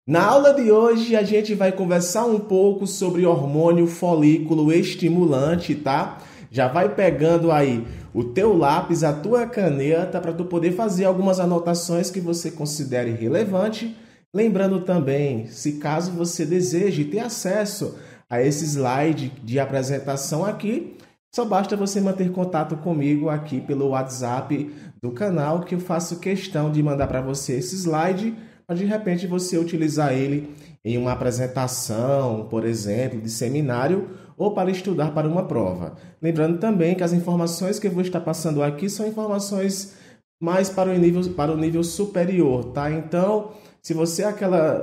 Na aula de hoje a gente vai conversar um pouco sobre hormônio folículo estimulante, tá? Já vai pegando aí o teu lápis, a tua caneta para tu poder fazer algumas anotações que você considere relevante. Lembrando também, se caso você deseje ter acesso a esse slide de apresentação aqui, só basta você manter contato comigo aqui pelo WhatsApp do canal que eu faço questão de mandar para você esse slide para de repente você utilizar ele em uma apresentação, por exemplo, de seminário ou para estudar para uma prova. Lembrando também que as informações que eu vou estar passando aqui são informações mais para o nível superior, tá? Então, se você é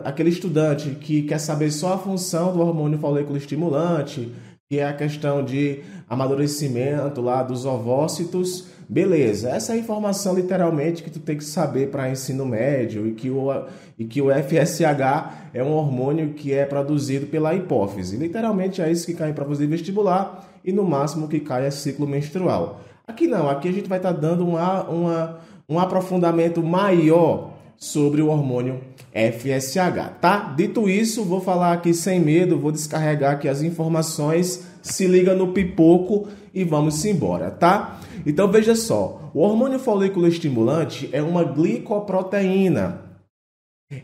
aquele estudante que quer saber só a função do hormônio folículo estimulante, que é a questão de amadurecimento lá dos ovócitos, beleza. Essa é a informação literalmente que tu tem que saber para ensino médio e que o FSH é um hormônio que é produzido pela hipófise. Literalmente é isso que cai em provas de vestibular e no máximo que cai é ciclo menstrual. Aqui não, aqui a gente vai estar dando um aprofundamento maior sobre o hormônio FSH, tá? Dito isso, vou falar aqui sem medo, vou descarregar aqui as informações, se liga no pipoco e vamos embora, tá? Então veja só, o hormônio folículo estimulante é uma glicoproteína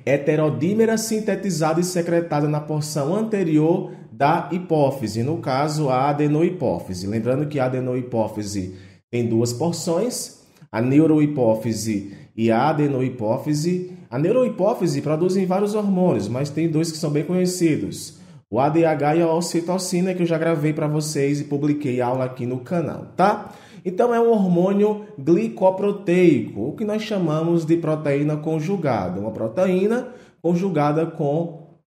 heterodímera sintetizada e secretada na porção anterior da hipófise, no caso a adenohipófise. Lembrando que a adenohipófise tem duas porções, a neurohipófise e a adenohipófise. A neurohipófise produzem vários hormônios, mas tem dois que são bem conhecidos. O ADH e a ocitocina, que eu já gravei para vocês e publiquei aula aqui no canal, tá? Então, é um hormônio glicoproteico, o que nós chamamos de proteína conjugada. Uma proteína conjugada com,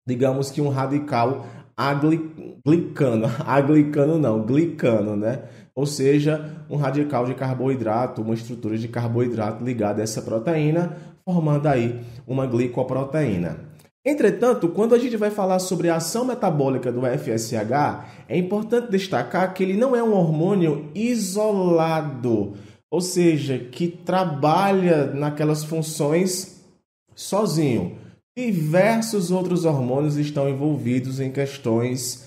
digamos que um radical glicano, né? Ou seja, um radical de carboidrato, uma estrutura de carboidrato ligada a essa proteína, formando aí uma glicoproteína. Entretanto, quando a gente vai falar sobre a ação metabólica do FSH, é importante destacar que ele não é um hormônio isolado, ou seja, que trabalha naquelas funções sozinho. Diversos outros hormônios estão envolvidos em questões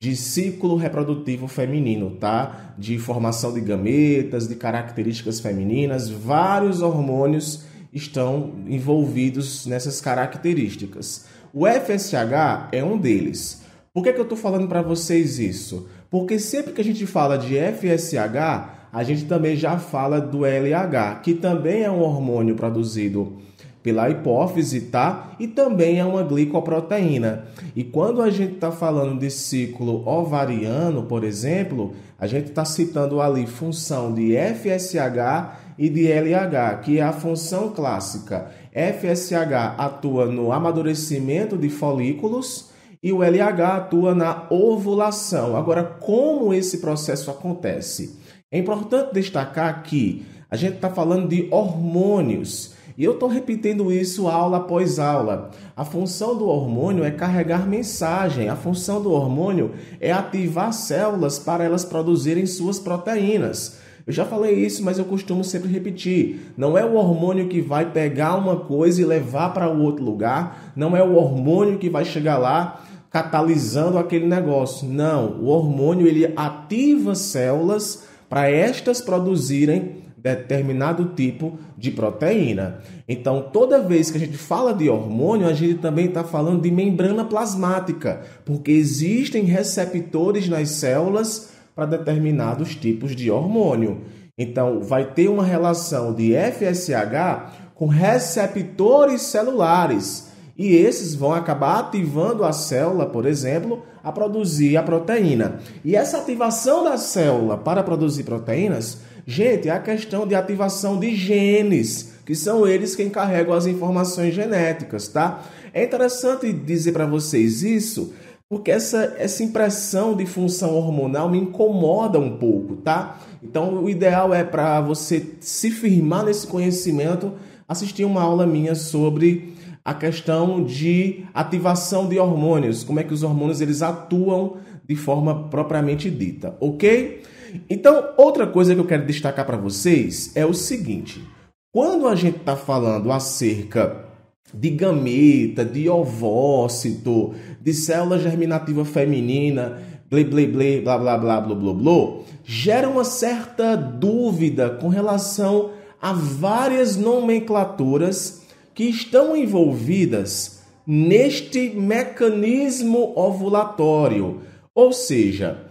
de ciclo reprodutivo feminino, tá? De formação de gametas, de características femininas, vários hormônios estão envolvidos nessas características. O FSH é um deles. Por que eu estou falando para vocês isso? Porque sempre que a gente fala de FSH, a gente também já fala do LH, que também é um hormônio produzido pela hipófise, tá? E também é uma glicoproteína. E quando a gente está falando de ciclo ovariano, por exemplo, a gente está citando ali função de FSH e de LH, que é a função clássica. FSH atua no amadurecimento de folículos e o LH atua na ovulação. Agora, como esse processo acontece? É importante destacar que a gente está falando de hormônios. E eu estou repetindo isso aula após aula. A função do hormônio é carregar mensagem. A função do hormônio é ativar células para elas produzirem suas proteínas. Eu já falei isso, mas eu costumo sempre repetir. Não é o hormônio que vai pegar uma coisa e levar para o outro lugar. Não é o hormônio que vai chegar lá catalisando aquele negócio. Não, o hormônio ele ativa células para estas produzirem determinado tipo de proteína. Então, toda vez que a gente fala de hormônio, a gente também está falando de membrana plasmática, porque existem receptores nas células para determinados tipos de hormônio. Então, vai ter uma relação de FSH com receptores celulares, e esses vão acabar ativando a célula, por exemplo, a produzir a proteína. E essa ativação da célula para produzir proteínas, gente, é a questão de ativação de genes, que são eles quem carregam as informações genéticas, tá? É interessante dizer para vocês isso, porque essa impressão de função hormonal me incomoda um pouco, tá? Então, o ideal é para você se firmar nesse conhecimento, assistir uma aula minha sobre a questão de ativação de hormônios, como é que os hormônios eles atuam de forma propriamente dita, ok? Então, outra coisa que eu quero destacar para vocês é o seguinte: quando a gente está falando acerca de gameta, de ovócito, de célula germinativa feminina, blá, blá, blá, blá, blá, blá, blá, blá, gera uma certa dúvida com relação a várias nomenclaturas que estão envolvidas neste mecanismo ovulatório. Ou seja,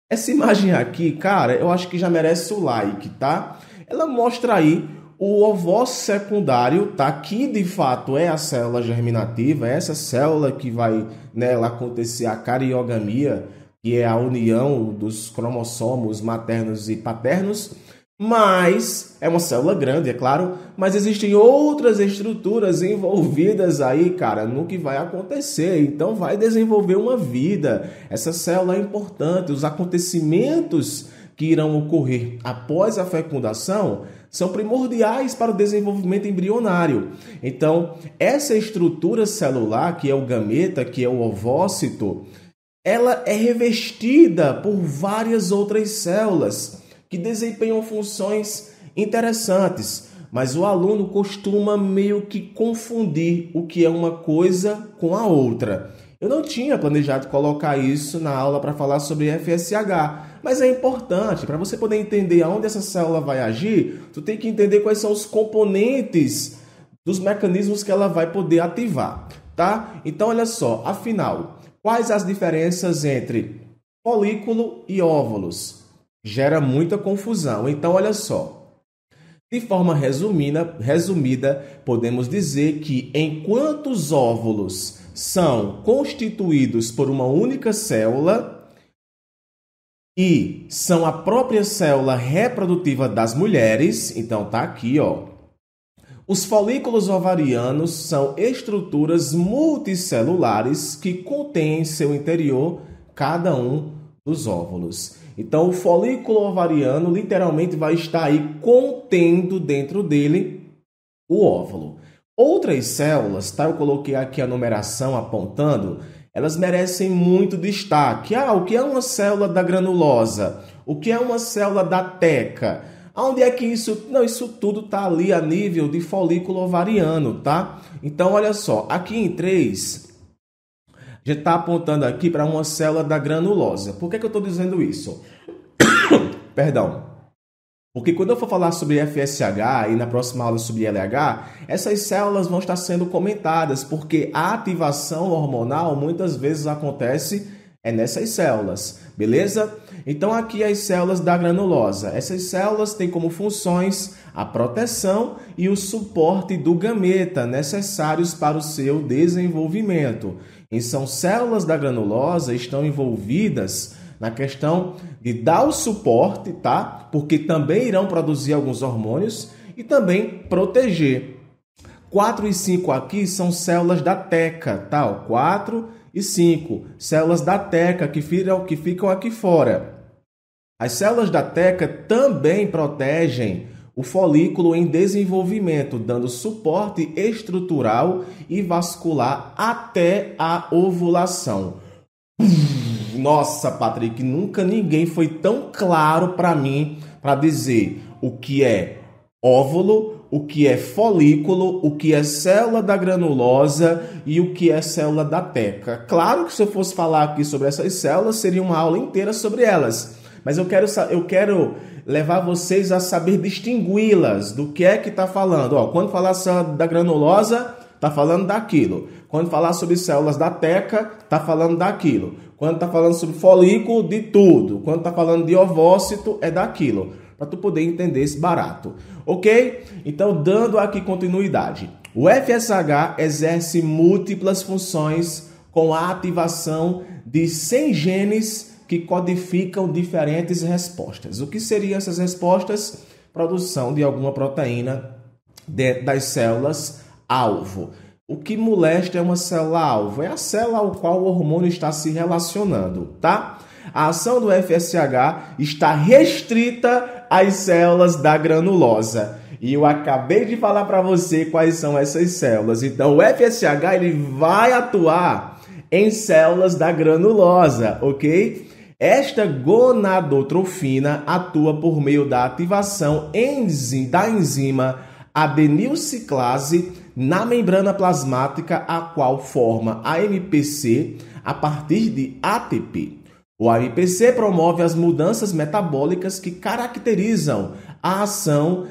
essa imagem aqui, cara, eu acho que já merece o like, tá? Ela mostra aí o ovócito secundário, tá? Que de fato é a célula germinativa, é essa célula que vai nela acontecer a cariogamia, que é a união dos cromossomos maternos e paternos, mas é uma célula grande, é claro, mas existem outras estruturas envolvidas aí, cara, no que vai acontecer. Então vai desenvolver uma vida. Essa célula é importante. Os acontecimentos que irão ocorrer após a fecundação são primordiais para o desenvolvimento embrionário. Então, essa estrutura celular, que é o gameta, que é o ovócito, ela é revestida por várias outras células que desempenham funções interessantes, mas o aluno costuma meio que confundir o que é uma coisa com a outra. Eu não tinha planejado colocar isso na aula para falar sobre FSH, mas é importante. Para você poder entender aonde essa célula vai agir, tu tem que entender quais são os componentes dos mecanismos que ela vai poder ativar, tá? Então, olha só, afinal, quais as diferenças entre folículo e óvulos? Gera muita confusão. Então, olha só. De forma resumida, podemos dizer que enquanto os óvulos são constituídos por uma única célula e são a própria célula reprodutiva das mulheres, então tá aqui, ó. Os folículos ovarianos são estruturas multicelulares que contêm em seu interior cada um dos óvulos. Então, o folículo ovariano literalmente vai estar aí contendo dentro dele o óvulo. Outras células, tá? Eu coloquei aqui a numeração apontando, elas merecem muito destaque. O que é uma célula da granulosa? O que é uma célula da teca? Onde é que isso... Não, isso tudo está ali a nível de folículo ovariano, tá? Então, olha só, aqui em 3... a gente está apontando aqui para uma célula da granulosa. Por que eu estou dizendo isso? Perdão. Porque quando eu for falar sobre FSH e na próxima aula sobre LH, essas células vão estar sendo comentadas, porque a ativação hormonal muitas vezes acontece nessas células, beleza? Então aqui as células da granulosa. Essas células têm como funções a proteção e o suporte do gameta necessários para o seu desenvolvimento. E são células da granulosa estão envolvidas na questão de dar o suporte, tá? Porque também irão produzir alguns hormônios e também proteger. 4 e 5 aqui são células da teca, tá? 4 e 5, células da teca que ficam aqui fora. As células da teca também protegem o folículo em desenvolvimento, dando suporte estrutural e vascular até a ovulação. Nossa, Patrick, nunca ninguém foi tão claro para mim para dizer o que é óvulo, o que é folículo, o que é célula da granulosa e o que é célula da teca. Claro que se eu fosse falar aqui sobre essas células, seria uma aula inteira sobre elas. Mas eu quero levar vocês a saber distingui-las do que é que está falando. Quando falar célula da granulosa, está falando daquilo. Quando falar sobre células da teca, está falando daquilo. Quando está falando sobre folículo, de tudo. Quando está falando de ovócito, é daquilo. Para tu poder entender esse barato. Ok? Então, dando aqui continuidade. O FSH exerce múltiplas funções com a ativação de 100 genes que codificam diferentes respostas. O que seriam essas respostas? Produção de alguma proteína dentro das células alvo. O que molesta é uma célula alvo, é a célula ao qual o hormônio está se relacionando, tá? A ação do FSH está restrita às células da granulosa. E eu acabei de falar para você quais são essas células. Então, o FSH ele vai atuar em células da granulosa, ok? Esta gonadotrofina atua por meio da ativação da enzima adenilciclase na membrana plasmática, a qual forma AMPC a partir de ATP. O AMPC promove as mudanças metabólicas que caracterizam a ação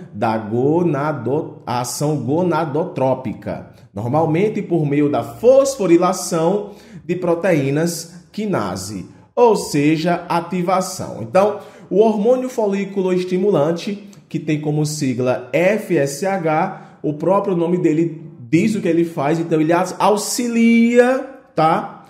gonadotrópica, normalmente por meio da fosforilação de proteínas quinase, ou seja, ativação. Então, o hormônio folículo estimulante, que tem como sigla FSH, o próprio nome dele diz o que ele faz, então ele auxilia, tá?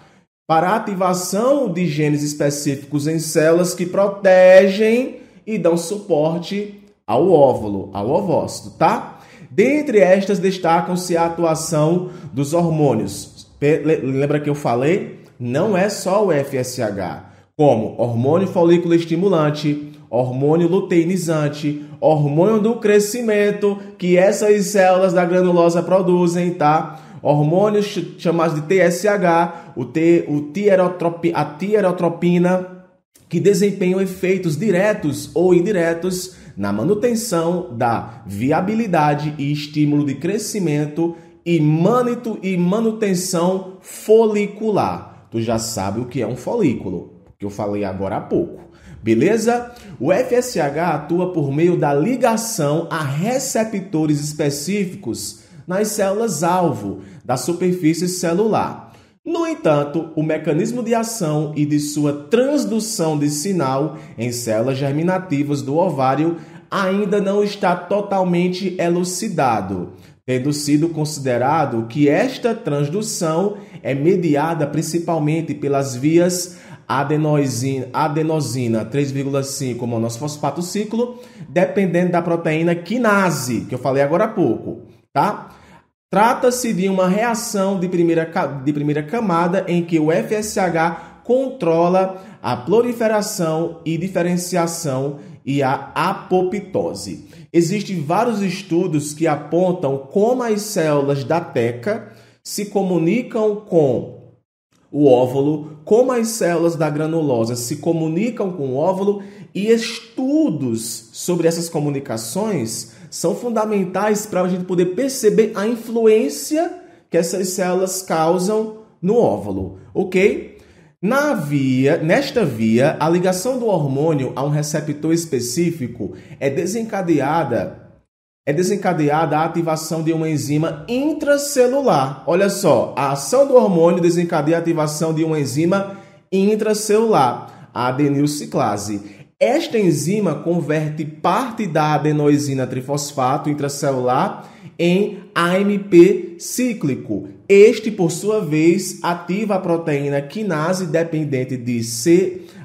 Para a ativação de genes específicos em células que protegem e dão suporte ao óvulo, ao ovócito, tá? Dentre estas, destacam-se a atuação dos hormônios. Lembra que eu falei? Não é só o FSH, como hormônio folículo estimulante, hormônio luteinizante, hormônio do crescimento, que essas células da granulosa produzem, tá? Hormônios chamados de TSH, a tierotropina, que desempenham efeitos diretos ou indiretos na manutenção da viabilidade e estímulo de crescimento e manutenção folicular. Tu já sabe o que é um folículo, que eu falei agora há pouco. Beleza? O FSH atua por meio da ligação a receptores específicos nas células-alvo da superfície celular. No entanto, o mecanismo de ação e de sua transdução de sinal em células germinativas do ovário ainda não está totalmente elucidado, tendo sido considerado que esta transdução é mediada principalmente pelas vias adenosina 3,5 monossfosfato ciclo, dependendo da proteína quinase, que eu falei agora há pouco, tá? Trata-se de uma reação de primeira camada em que o FSH controla a proliferação e diferenciação e a apoptose. Existem vários estudos que apontam como as células da teca se comunicam com o óvulo, como as células da granulosa se comunicam com o óvulo, e estudos sobre essas comunicações são fundamentais para a gente poder perceber a influência que essas células causam no óvulo, ok? Nesta via, a ligação do hormônio a um receptor específico é desencadeada a ativação de uma enzima intracelular. Olha só, a ação do hormônio desencadeia a ativação de uma enzima intracelular, a adenilciclase. Esta enzima converte parte da adenoisina trifosfato intracelular em AMP cíclico. Este, por sua vez, ativa a proteína quinase dependente de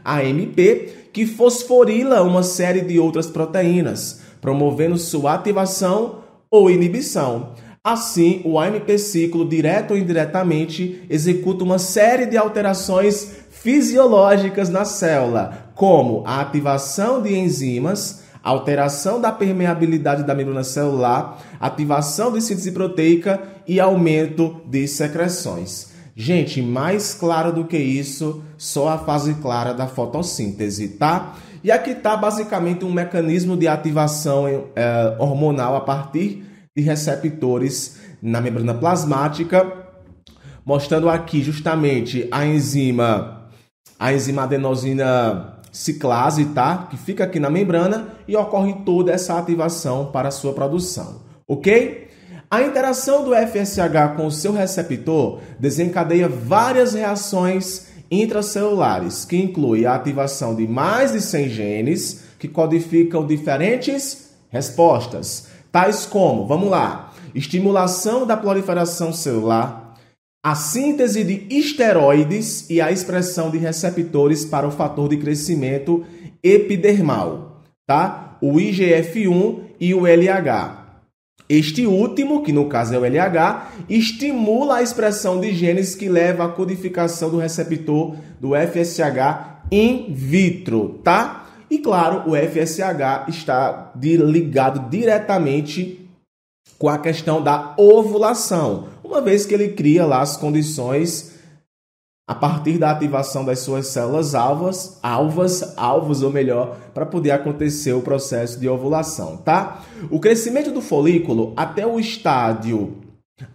cAMP, que fosforila uma série de outras proteínas, promovendo sua ativação ou inibição. Assim, o AMP ciclo, direto ou indiretamente, executa uma série de alterações fisiológicas na célula, como a ativação de enzimas, alteração da permeabilidade da membrana celular, ativação de síntese proteica e aumento de secreções. Gente, mais claro do que isso, só a fase clara da fotossíntese, tá? E aqui está basicamente um mecanismo de ativação hormonal a partir de receptores na membrana plasmática, mostrando aqui justamente a enzima adenosina ciclase, tá? Que fica aqui na membrana e ocorre toda essa ativação para a sua produção, ok? A interação do FSH com o seu receptor desencadeia várias reações intracelulares, que inclui a ativação de mais de 100 genes que codificam diferentes respostas, tais como, vamos lá, estimulação da proliferação celular, a síntese de esteroides e a expressão de receptores para o fator de crescimento epidermal, tá? O IGF-1 e o LH. Este último, que no caso é o LH, estimula a expressão de genes que leva à codificação do receptor do FSH in vitro, tá? E claro, o FSH está ligado diretamente com a questão da ovulação, uma vez que ele cria lá as condições a partir da ativação das suas células alvos ou melhor, para poder acontecer o processo de ovulação, tá? O crescimento do folículo até o estádio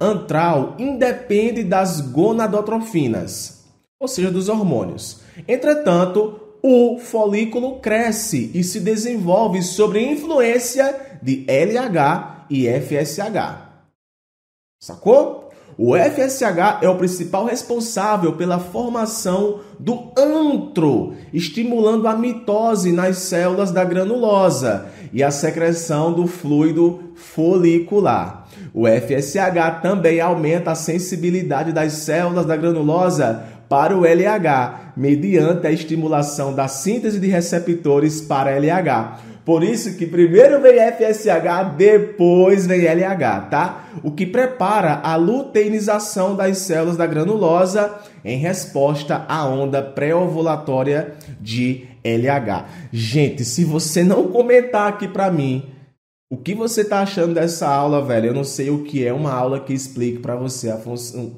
antral independe das gonadotrofinas, ou seja, dos hormônios. Entretanto, o folículo cresce e se desenvolve sob influência de LH e FSH. Sacou? O FSH é o principal responsável pela formação do antro, estimulando a mitose nas células da granulosa e a secreção do fluido folicular. O FSH também aumenta a sensibilidade das células da granulosa para o LH, mediante a estimulação da síntese de receptores para LH. Por isso que primeiro vem FSH, depois vem LH, tá? O que prepara a luteinização das células da granulosa em resposta à onda pré-ovulatória de LH. Gente, se você não comentar aqui pra mim o que você tá achando dessa aula, velho, eu não sei o que é uma aula que explique pra você,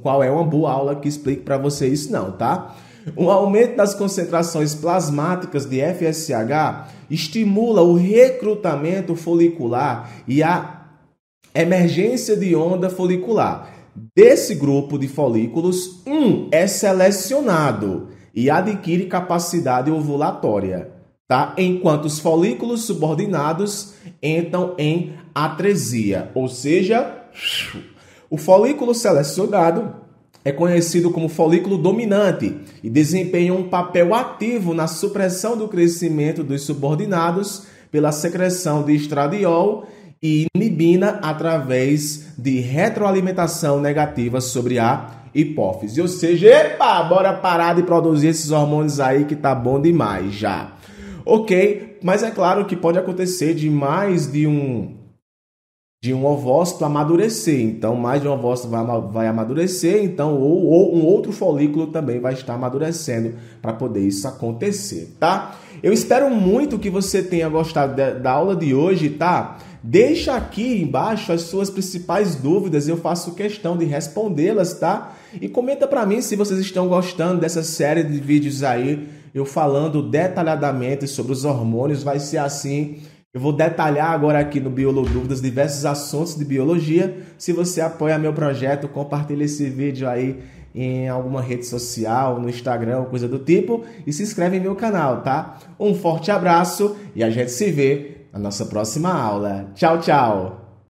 qual é uma boa aula que explique pra você isso não, tá? Um aumento das concentrações plasmáticas de FSH estimula o recrutamento folicular e a emergência de onda folicular. Desse grupo de folículos, um é selecionado e adquire capacidade ovulatória, tá? Enquanto os folículos subordinados entram em atresia, ou seja, o folículo selecionado é conhecido como folículo dominante e desempenha um papel ativo na supressão do crescimento dos subordinados pela secreção de estradiol e inibina através de retroalimentação negativa sobre a hipófise. Ou seja, epa, bora parar de produzir esses hormônios aí que tá bom demais já. Ok, mas é claro que pode acontecer de mais de um ovócito amadurecer, então mais de um ovócito vai amadurecer, então ou um outro folículo também vai estar amadurecendo para poder isso acontecer, tá? Eu espero muito que você tenha gostado da aula de hoje, tá? Deixa aqui embaixo as suas principais dúvidas, eu faço questão de respondê-las, tá? E comenta para mim se vocês estão gostando dessa série de vídeos aí, eu falando detalhadamente sobre os hormônios, vai ser assim. Eu vou detalhar agora aqui no Biolodúvidas diversos assuntos de biologia. Se você apoia meu projeto, compartilha esse vídeo aí em alguma rede social, no Instagram, coisa do tipo, e se inscreve em meu canal, tá? Um forte abraço e a gente se vê na nossa próxima aula. Tchau, tchau!